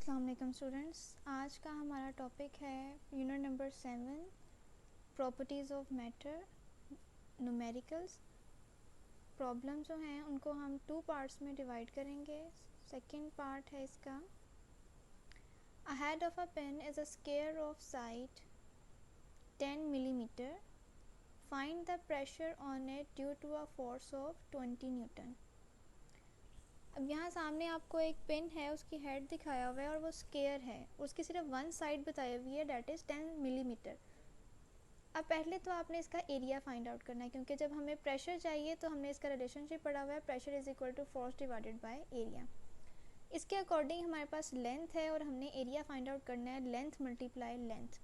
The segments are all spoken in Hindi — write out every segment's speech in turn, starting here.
अस्सलाम वालेकुम स्टूडेंट्स। आज का हमारा टॉपिक है unit number 7 properties of matter numericals. Problem जो हैं उनको हम 2 पार्ट्स में डिवाइड करेंगे। सेकंड पार्ट है इसका, a head of a pen is a square of side 10 millimetre, find the pressure on it due to a force of 20 newton. अब यहाँ सामने आपको एक पेन है, उसकी हेड दिखाया हुआ है और वो स्क्वायर है, उसकी सिर्फ वन साइड बताई हुई है, डेट इज़ 10 मिलीमीटर। अब पहले तो आपने इसका एरिया फाइंड आउट करना है, क्योंकि जब हमें प्रेशर चाहिए तो हमने इसका रिलेशनशिप पढ़ा हुआ है, pressure is equal to force divided by area. इसके अकॉर्डिंग हमारे पास लेंथ है और हमने एरिया फाइंड आउट करना है, लेंथ मल्टीप्लाई लेंथ।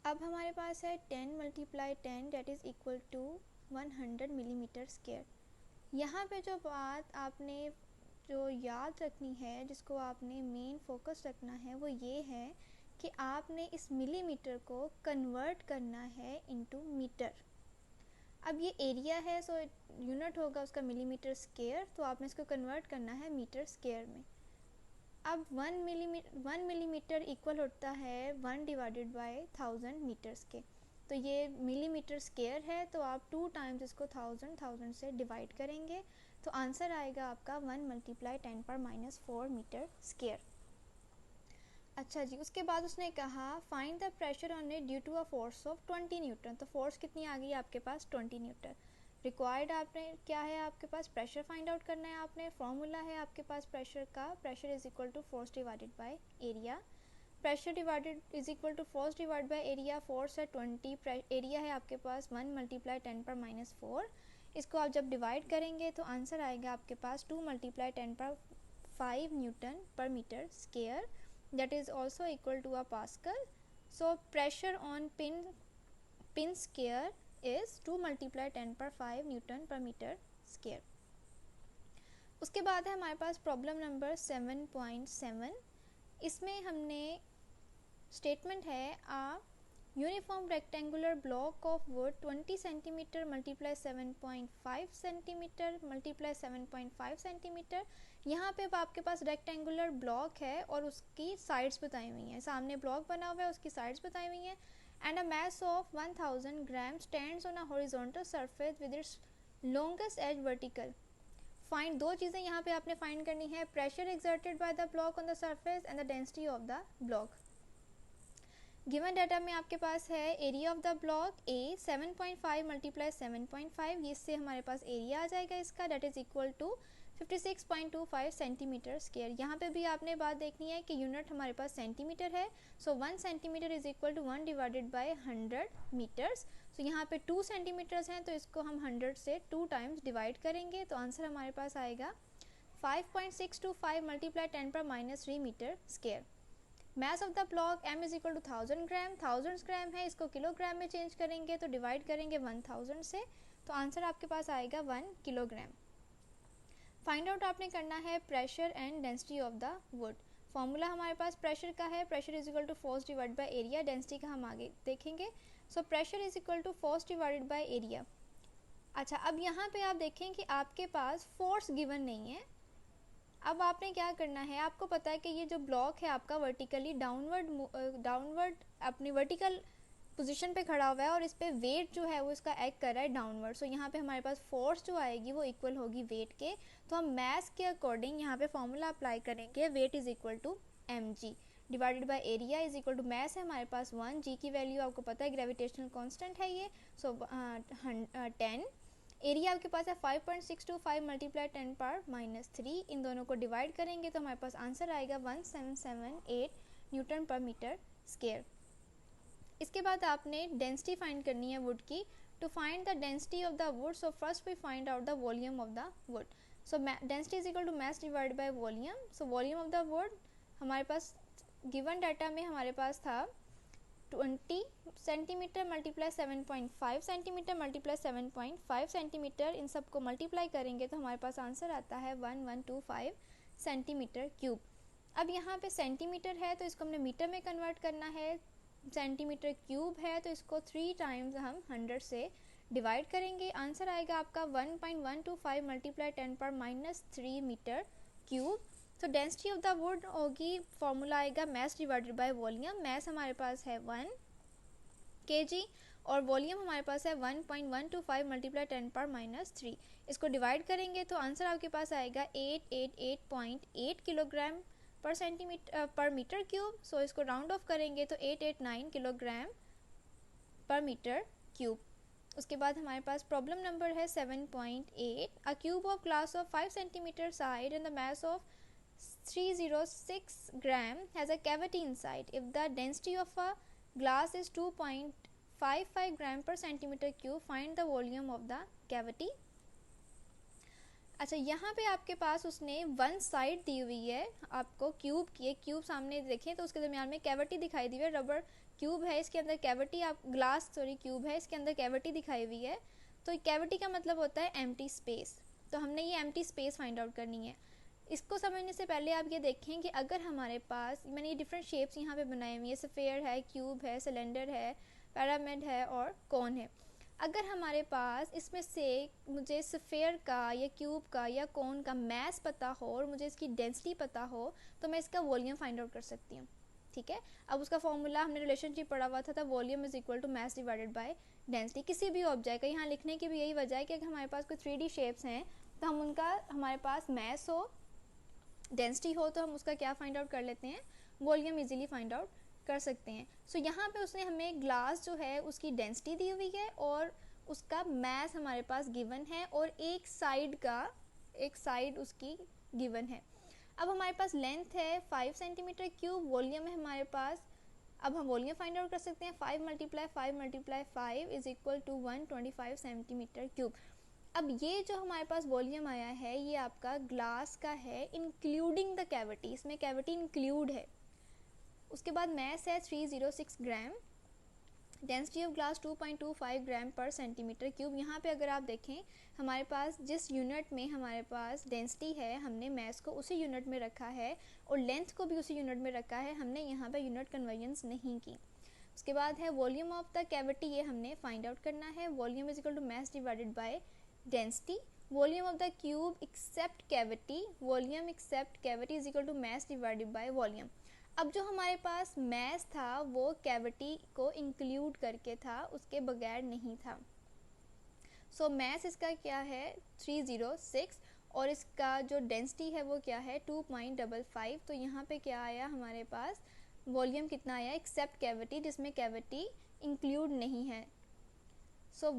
अब हमारे पास है 10 multiply 10 that is equal to 100 millimetre square. यहाँ पे जो बात आपने जो याद रखनी है, जिसको आपने मेन फोकस रखना है, वो ये है कि आपने इस मिलीमीटर को कन्वर्ट करना है इनटू मीटर। अब ये एरिया है, सो यूनिट होगा उसका मिलीमीटर स्क्वायर, तो आपने इसको कन्वर्ट करना है मीटर स्क्वायर में। अब 1 मिलीमीटर इक्वल होता है 1 डिवाइडेड बाय 1000 मीटर्स के, तो ये मिलीमीटर स्क्वायर है, तो आप 2 टाइम्स इसको 1000 से डिवाइड करेंगे, तो आंसर आएगा आपका 1 मल्टीप्लाई 10⁻⁴ मीटर स्क्वायर। अच्छा जी, उसके बाद उसने कहा find the pressure on it due to a force of 20 newton. तो फोर्स कितनी आ गई आपके पास? 20 न्यूटन। रिक्वायर्ड आपने क्या है, आपके पास प्रेशर फाइंड आउट करना है। आपने फॉर्मूला है आपके पास प्रेशर का, pressure is equal to force divided by area. Pressure divided is equal to force divide by area. Force है 20, एरिया है आपके पास 1 मल्टीप्लाई 10⁻⁴। इसको आप जब डिवाइड करेंगे तो आंसर आएगा आपके पास 2 मल्टीप्लाई 10⁵ न्यूटन पर metre square, that is also equal to a Pascal. So pressure on pin square is 2 multiply 10⁵ newton पर मीटर स्क्वायर। उसके बाद है हमारे पास प्रॉब्लम नंबर 7.7। इसमें हमने स्टेटमेंट है a uniform rectangular block of wood 20 centimetre multiply 7.5 centimetre multiply 7.5 centimetre. यहाँ पे आपके पास रेक्टेंगुलर ब्लॉक है और उसकी साइड्स बताई हुई हैं। सामने ब्लॉक बना हुआ है, उसकी साइड्स बताई हुई हैं। And a mass of 1000 gram stands on a horizontal surface with its longest edge vertical. Find, दो चीज़ें यहाँ पे आपने फाइंड करनी है, pressure exerted by the block on the surface and the density of the block. Given data में आपके पास है area of the block a 7.5 multiply 7.5, ये इससे हमारे पास एरिया आ जाएगा इसका, that is equal to 56.25 centimetre square. यहाँ पे भी आपने बात देखनी है कि यूनिट हमारे पास सेंटीमीटर है, so 1 centimetre is equal to 1 divided by 100 metres. So यहाँ पे 2 सेंटीमीटर्स हैं, तो इसको हम 100 से 2 टाइम्स डिवाइड करेंगे, तो आंसर हमारे पास आएगा 5.625 multiply 10⁻³ metre square. Mass of the block m is equal to 1000 gram, 1000 gram है, इसको किलोग्राम में चेंज करेंगे तो डिवाइड करेंगे 1000 से, तो आंसर आपके पास आएगा 1 किलोग्राम। फाइंड आउट आपने करना है pressure and density of the wood. Formula हमारे पास प्रेशर का है, pressure is equal to force divide by area, density का हम आगे देखेंगे। So pressure is equal to force divided by area. अच्छा, अब यहाँ पे आप देखें कि आपके पास फोर्स गिवन नहीं है। अब आपने क्या करना है, आपको पता है कि ये जो ब्लॉक है आपका वर्टिकली डाउनवर्ड अपनी वर्टिकल पोजीशन पे खड़ा हुआ है और इस पे वेट जो है वो इसका एक्ट कर रहा है डाउनवर्ड। सो यहाँ पे हमारे पास फोर्स जो आएगी वो इक्वल होगी वेट के, तो हम मैस के अकॉर्डिंग यहाँ पे फॉर्मूला अप्लाई करेंगे, weight is equal to mg divided by area is equal to, mass है हमारे पास 1, जी की वैल्यू आपको पता है ग्रेविटेशनल कांस्टेंट है ये, सो 10, एरिया आपके पास है 5.625 मल्टीप्लाई 10⁻³ इन दोनों को डिवाइड करेंगे तो हमारे पास आंसर आएगा 1778 न्यूटन पर मीटर स्क्वायर। इसके बाद आपने डेंसिटी फाइंड करनी है वुड की। To find the density of the wood, so first we find out the volume of the wood. So density is equal to mass divide by volume. So volume of the wood हमारे पास गिवन डाटा में हमारे पास था 20 centimetre multiply 7.5 centimetre multiply 7.5 centimetre, इन सब को मल्टीप्लाई करेंगे तो हमारे पास आंसर आता है 1125 सेंटीमीटर क्यूब। अब यहाँ पे सेंटीमीटर है तो इसको हमने मीटर में कन्वर्ट करना है, सेंटीमीटर क्यूब है तो इसको 3 टाइम्स हम 100 से डिवाइड करेंगे, आंसर आएगा आपका 1.125 मल्टीप्लाई 10⁻³ मीटर क्यूब। तो डेंसिटी ऑफ द वुड होगी, फॉर्मूला आएगा mass divided by volume. Mass हमारे पास है 1 kg और वॉल्यूम हमारे पास है 1.125 मल्टीप्लाई 10⁻³ इसको डिवाइड करेंगे तो आंसर आपके पास आएगा 888.8 किलोग्राम पर सेंटीमीटर पर मीटर क्यूब। सो इसको राउंड ऑफ करेंगे तो 889 किलोग्राम पर मीटर क्यूब। उसके बाद हमारे पास प्रॉब्लम नंबर है 7.8। अ cube of glass of 5 centimetre side and the mass of 306 gram has a cavity inside. If the density of a glass is 2.55 gram per centimeter cube, find the volume of the cavity. अच्छा, यहाँ पे आपके पास उसने वन साइड दी हुई है आपको क्यूब की, एक क्यूब सामने देखें तो उसके दरमियान में कैविटी दिखाई दी हुई है, रबर क्यूब है इसके अंदर कैविटी, आप ग्लास क्यूब है इसके अंदर कैविटी दिखाई हुई है। तो कैविटी का मतलब होता है एम्प्टी स्पेस, तो हमने ये एम्प्टी स्पेस फाइंड आउट करनी है। इसको समझने से पहले आप ये देखें कि अगर हमारे पास, मैंने ये डिफरेंट शेप्स यहाँ पे बनाई हुई है, स्फीयर है, क्यूब है, सिलेंडर है, पिरामिड है और कोन है। अगर हमारे पास इसमें से मुझे स्फीयर का या क्यूब का या कोन का मैस पता हो और मुझे इसकी डेंसिटी पता हो तो मैं इसका वॉल्यूम फाइंड आउट कर सकती हूँ। ठीक है, अब उसका फॉर्मूला हमने रिलेशनशिप पढ़ा हुआ था volume is equal to mass divided by density. किसी भी ऑब्जेक्ट का यहाँ लिखने की भी यही वजह है कि अगर हमारे पास कोई 3D शेप्स हैं तो हम उनका, हमारे पास मैस हो, डेंसिटी हो, तो हम उसका क्या फाइंड आउट कर लेते हैं, वॉल्यूम इजीली फाइंड आउट कर सकते हैं। सो यहाँ पे उसने हमें ग्लास जो है उसकी डेंसिटी दी हुई है और उसका मैस हमारे पास गिवन है और एक साइड उसकी गिवन है। अब हमारे पास लेंथ है 5 सेंटीमीटर क्यूब, वॉल्यूम है हमारे पास, अब हम वॉल्यूम फाइंड आउट कर सकते हैं 5 × 5 is equal to 125 centimetre cube. अब ये जो हमारे पास वॉल्यूम आया है ये आपका ग्लास का है इंक्लूडिंग द कैविटी, इसमें कैविटी इंक्लूड है। उसके बाद मैस है 306 ग्राम, डेंसिटी ऑफ ग्लास 2.25 ग्राम पर सेंटीमीटर क्यूब। यहाँ पे अगर आप देखें हमारे पास जिस यूनिट में हमारे पास डेंसिटी है हमने मैस को उसी यूनिट में रखा है और लेंथ को भी उसी यूनिट में रखा है, हमने यहाँ पे यूनिट कन्वर्जेंस नहीं की। उसके बाद है वॉल्यूम ऑफ द कैविटी, ये हमने फाइंड आउट करना है, volume is equal to mass divided by density. Volume of the cube except cavity, volume except cavity is equal to mass divided by volume. अब जो हमारे पास मैस था वो कैविटी को इंक्लूड करके था, उसके बगैर नहीं था। सो मैस इसका क्या है 306 और इसका जो डेंसिटी है वो क्या है 2.55। तो यहाँ पे क्या आया हमारे पास, वॉल्यूम कितना आया एक्सेप्ट कैविटी, जिसमें कैविटी इंक्लूड नहीं है। सो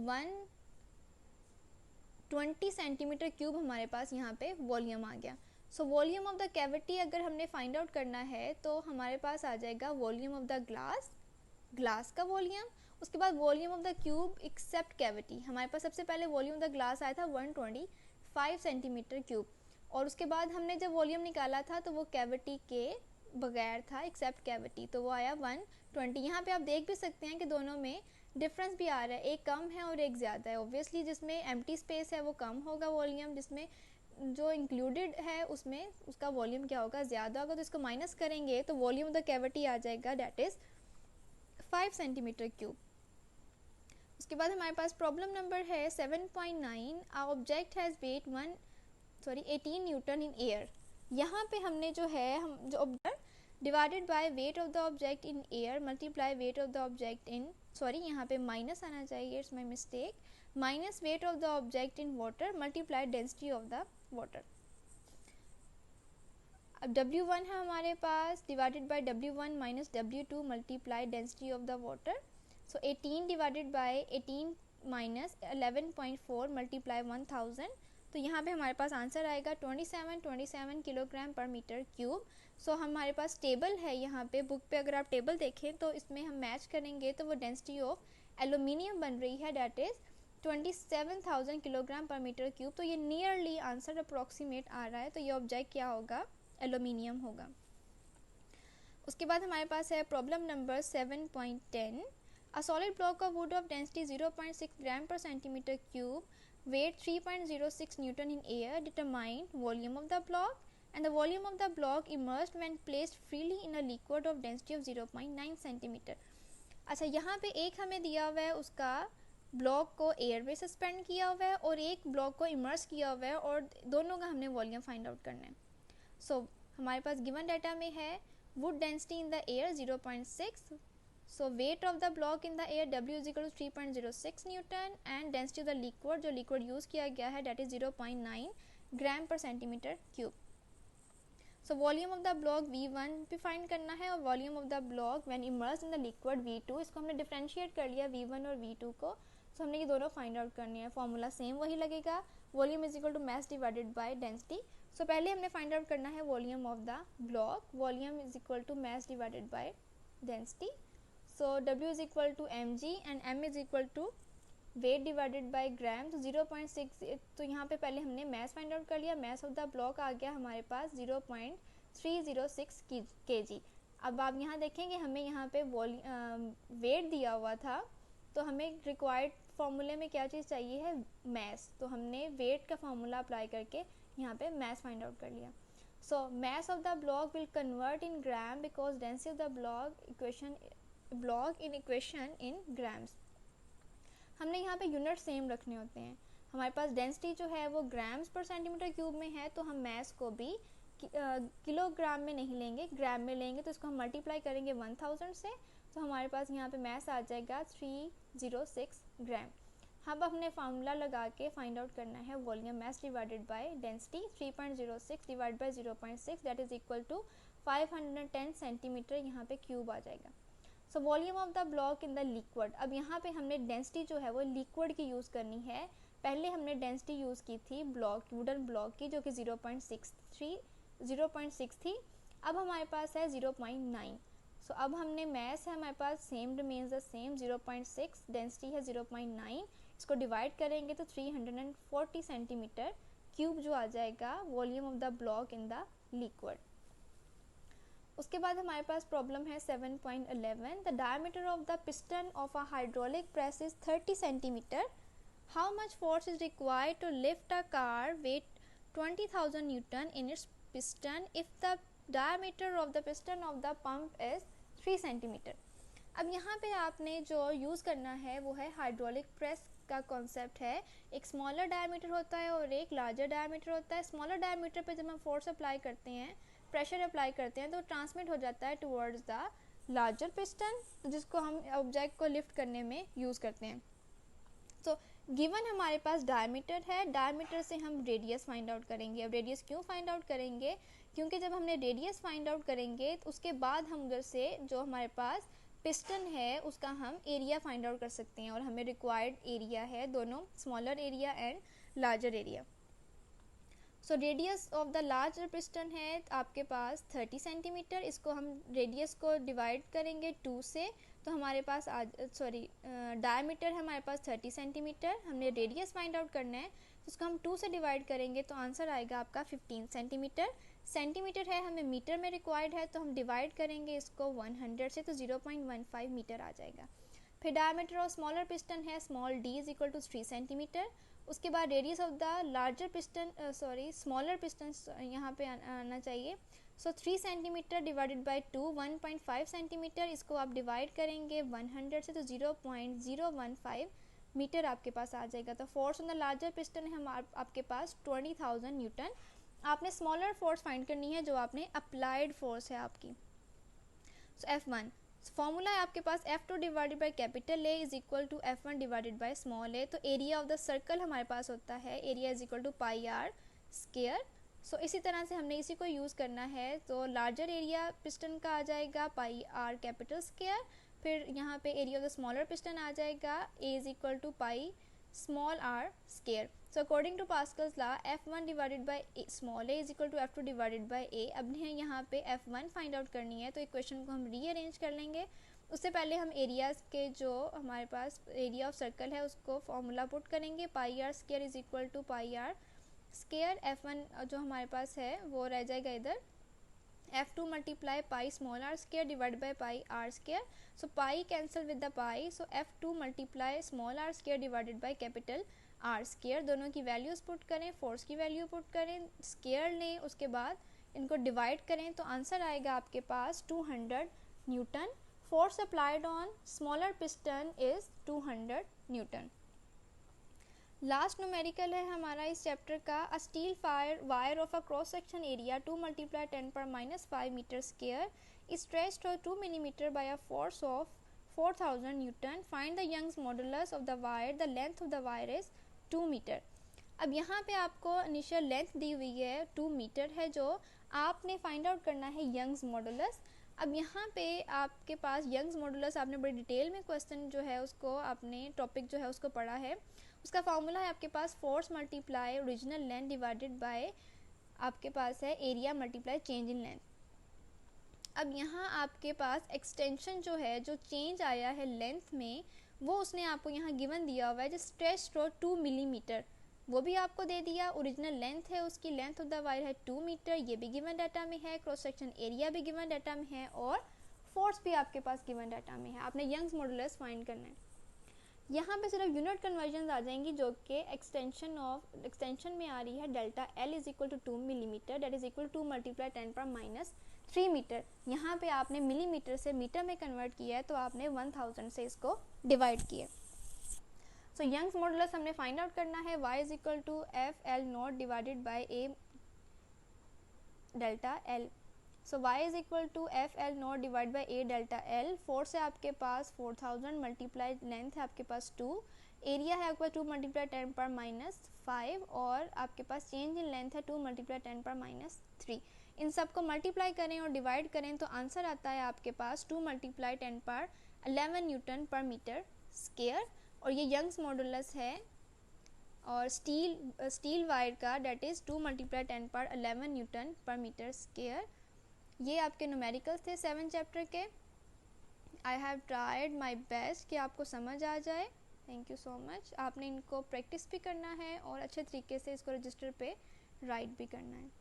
120 सेंटीमीटर क्यूब हमारे पास यहाँ पे वॉल्यूम आ गया। सो वॉल्यूम ऑफ द कैविटी अगर हमने फाइंड आउट करना है तो हमारे पास आ जाएगा वॉल्यूम ऑफ द ग्लास का वॉल्यूम। उसके बाद volume of the cube except cavity, हमारे पास सबसे पहले वॉल्यूम ऑफ द ग्लास आया था 125 सेंटीमीटर क्यूब और उसके बाद हमने जब वॉल्यूम निकाला था तो वो कैविटी के बगैर था एक्सेप्ट कैविटी, तो वो आया 120। यहाँ पे आप देख भी सकते हैं कि दोनों में डिफरेंस भी आ रहा है, एक कम है और एक ज़्यादा है। ऑब्वियसली जिसमें एम्प्टी स्पेस है वो कम होगा वॉल्यूम, जिसमें जो इंक्लूडेड है उसमें उसका वॉल्यूम क्या होगा, ज़्यादा होगा। तो इसको माइनस करेंगे तो वॉल्यूम ऑफ द कैविटी आ जाएगा दैट इज़ 5 सेंटीमीटर क्यूब। उसके बाद हमारे पास प्रॉब्लम नंबर है 7.9। A object has weight 18 newton in air. यहाँ पे हमने जो है हम जो object divided by weight of the object in air multiply weight of the object in, यहाँ पे माइनस आना चाहिए, it's my mistake, minus weight of the object in water multiply density of the water. अब W1 है हमारे पास divided by W1 minus W2 multiply density of the water. So 18 divided by 18 minus 11.4 multiply 1000। तो यहाँ पे हमारे पास आंसर आएगा 27 किलोग्राम पर मीटर क्यूब। सो हमारे पास टेबल है यहाँ पे, बुक पे अगर आप टेबल देखें तो इसमें हम मैच करेंगे तो वो डेंसिटी ऑफ एल्यूमिनियम बन रही है दैट इज़ 27,000 किलोग्राम पर मीटर क्यूब। तो ये नियरली आंसर अप्रॉक्सीमेट आ रहा है, तो ये ऑब्जेक्ट क्या होगा, एल्यूमिनियम होगा। उसके बाद हमारे पास है problem number 7.10। A solid block of would of density 0.6 ग्राम पर centimetre cube, weight 3.06 Newton in air, determine volume of the block and the volume of the block immersed when placed freely in a liquid of density of 0.9 centimeter। अच्छा, यहाँ पे एक हमें दिया हुआ है उसका ब्लॉक को एयर में सस्पेंड किया हुआ है और एक ब्लॉक को इमर्स किया हुआ है और दोनों का हमने वॉल्यूम फाइंड आउट करना है। सो हमारे पास गिवन डाटा में है wood density in the air 0.6, so weight of the block in the air W is equal to 3.06 newton and density of the liquid, जो लिक्विड यूज़ किया गया है डेट इज़ 0.9 ग्राम पर centimetre cube. So volume of the block V1 भी फाइंड करना है और volume of the block when immersed in the liquid V2, इसको हमने डिफरेंशिएट कर लिया V1 और V2 को, सो हमने ये दोनों फाइंड आउट करनी है। फॉर्मूला सेम वही लगेगा, volume is equal to mass divided by density. So पहले हमने फाइंड आउट करना है volume of the block, volume is equal to mass divided by density. So W is equal to mg and m is equal to weight divided by gram. तो 0.6, तो यहाँ पे पहले हमने मैस फाइंड आउट कर लिया, मैस ऑफ द ब्लॉक आ गया हमारे पास 0.306 kg। अब आप यहाँ देखेंगे हमें यहाँ पे वेट दिया हुआ था, तो हमें रिक्वायर्ड फार्मूले में क्या चीज़ चाहिए है, मैस, तो हमने वेट का फार्मूला अप्लाई करके यहाँ पे मैस फाइंड आउट कर लिया। So mass of the block will convert in gram because density of the block in equation in grams. हमने यहाँ पे यूनिट सेम रखने होते हैं। हमारे पास डेंसिटी जो है वो ग्राम्स पर सेंटीमीटर क्यूब में है, तो हम मैस को भी किलोग्राम में नहीं लेंगे, ग्राम में लेंगे, तो इसको हम मल्टीप्लाई करेंगे 1000 से, तो हमारे पास यहाँ पे मैस आ जाएगा 306 ग्राम। अब हमने फार्मूला लगा के फाइंड आउट करना है volume mass divided by density, 3.06 divide by 0.6 that is equal to 510 centimetre यहाँ पे क्यूब आ जाएगा। So volume of the block in the liquid, अब यहाँ पे हमने डेंसिटी जो है वो लिक्विड की यूज़ करनी है। पहले हमने डेंसिटी यूज़ की थी ब्लॉक, वुडन ब्लॉक की, जो कि 0.6 थी। अब हमारे पास है 0.9। सो अब हमने मैस है हमारे पास same remains the same, 0.6, density है 0.9, इसको डिवाइड करेंगे तो 340 सेंटीमीटर क्यूब जो आ जाएगा volume of the block in the liquid. उसके बाद हमारे पास प्रॉब्लम है 7.11, the diameter of the piston of a hydraulic press is 30 centimetre, how much force is required to lift a car weight 20,000 newton in its piston if the diameter of the piston of the pump is 3 centimetre. अब यहाँ पे आपने जो यूज़ करना है वो है हाइड्रोलिक प्रेस का कॉन्सेप्ट है, एक स्मॉलर डायमीटर होता है और एक लार्जर डायमीटर होता है। स्मॉलर डायमीटर पे जब हम फोर्स अप्लाई करते हैं, प्रेशर अप्लाई करते हैं, तो ट्रांसमिट हो जाता है टुवर्ड्स द लार्जर पिस्टन, जिसको हम ऑब्जेक्ट को लिफ्ट करने में यूज़ करते हैं। तो गिवन हमारे पास डायमीटर है, डायमीटर से हम रेडियस फाइंड आउट करेंगे। अब रेडियस क्यों फाइंड आउट करेंगे, क्योंकि जब हमने रेडियस फाइंड आउट करेंगे तो उसके बाद हम उधर से जो हमारे पास पिस्टन है उसका हम एरिया फाइंड आउट कर सकते हैं, और हमें रिक्वायर्ड एरिया है दोनों, smaller area and larger area. So radius of the larger piston है आपके पास 30 सेंटीमीटर, इसको हम रेडियस को डिवाइड करेंगे 2 से, तो हमारे पास डायमीटर है हमारे पास 30 सेंटीमीटर, हमने रेडियस फाइंड आउट करना है, तो उसको हम 2 से डिवाइड करेंगे तो आंसर आएगा आपका 15 सेंटीमीटर। सेंटीमीटर है हमें मीटर में रिक्वायर्ड है, तो हम डिवाइड करेंगे इसको 100 से, तो 0.15 मीटर आ जाएगा। फिर डायमीटर ऑफ स्मॉलर पिस्टन है small d is equal to 3 centimetre. उसके बाद radius of the larger piston smaller piston यहाँ पे आना चाहिए। So 3 centimetre divided by 2 1.5 centimetre, इसको आप डिवाइड करेंगे 100 से, तो 0.015 मीटर आपके पास आ जाएगा। तो force on the larger piston है आपके पास 20,000 न्यूटन। आपने स्मॉलर फोर्स फाइंड करनी है जो आपने अप्लाइड फोर्स है आपकी। सो F1 फॉर्मूला है आपके पास F2 divided by capital A is equal to F1 divided by small a। तो एरिया ऑफ द सर्कल हमारे पास होता है area is equal to pi r square. So इसी तरह से हमने इसी को यूज़ करना है, तो लार्जर एरिया पिस्टन का आ जाएगा पाई आर कैपिटल स्क्वायर, फिर यहाँ पे area of the smaller piston आ जाएगा A is equal to pi small r square. So according to Pascal's law F1 divided by small a is equal to F2 divided by a। अब यहाँ पे F1 फाइंड आउट करनी है, तो इक्वेशन को हम रीअरेंज कर लेंगे। उससे पहले हम एरियाज़ के जो हमारे पास एरिया ऑफ सर्कल है उसको फॉर्मूला पुट करेंगे, pi r square is equal to pi r square. F1 जो हमारे पास है वो रह जाएगा इधर F2 multiply pi small r square divide by pi r square. So pi cancel with the pi, so F2 multiply small r square divided by capital R square. दोनों की वैल्यूज़ पुट करें, फोर्स की वैल्यू पुट करें, स्क्वायर लें, उसके बाद इनको डिवाइड करें, तो आंसर आएगा आपके पास 200 newton. Force applied on smaller piston is 200 newton. Last numerical है हमारा इस चैप्टर का, a steel wire of a cross section area 2 × 10⁻⁵ metre square is stretched to 2 millimeter by a force of 4000 Newton. Find the Young's modulus of the wire. The length of the wire is 2 metre. अब यहाँ पे आपको इनिशियल लेंथ दी हुई है 2 मीटर है, जो आपने फाइंड आउट करना है यंग्स मॉडुलस। अब यहाँ पे आपके पास यंग्स मॉडुलस, आपने बड़ी डिटेल में क्वेश्चन जो है उसको, आपने टॉपिक जो है उसको पढ़ा है। उसका फॉर्मूला है आपके पास force multiply original length divided by आपके पास है area multiply change in length. अब यहाँ आपके पास एक्सटेंशन जो है, जो चेंज आया है लेंथ में, वो उसने आपको यहाँ गिवन दिया हुआ है, जो स्ट्रेच थ्रू 2 मिलीमीटर, वो भी आपको दे दिया। ओरिजिनल लेंथ है उसकी, लेंथ ऑफ द वायर है 2 मीटर, ये भी गिवन डाटा में है। क्रॉस सेक्शन एरिया भी गिवन डाटा में है और फोर्स भी आपके पास गिवन डाटा में है। आपने यंग्स मॉडुलस फाइंड करना है। यहाँ पे सिर्फ यूनिट कन्वर्जन आ जाएंगी, जो कि एक्सटेंशन में आ रही है delta L is equal to 2 millimetre, that is equal to multiply 10⁻³ metre. यहाँ पे आपने मिलीमीटर से मीटर में कन्वर्ट किया है, तो आपने 1000 से इसको डिवाइड किया। सो यंग्स मॉडुलस हमने फाइंड आउट करना है, y is equal to F L naught divided by A delta L. So y is equal to F L naught divide by A delta L. Force है आपके पास 4000 मल्टीप्लाई लेंथ है आपके पास 2, एरिया है आपके पास 2 × 10⁻⁵ और आपके पास चेंज इन लेंथ है 2 × 10⁻3। इन सब को मल्टीप्लाई करें और डिवाइड करें तो आंसर आता है आपके पास 2 × 10⁻11 न्यूटन पर मीटर स्क्वायर। और ये यंग्स मॉडुलस है और स्टील वायर का, डेट इज़ 2 × 10⁻11 न्यूटन पर मीटर स्क्वायर। ये आपके न्यूमेरिकल्स थे 7 चैप्टर के। I have tried my best कि आपको समझ आ जाए। Thank you so much. आपने इनको प्रैक्टिस भी करना है और अच्छे तरीके से इसको रजिस्टर पे राइट भी करना है।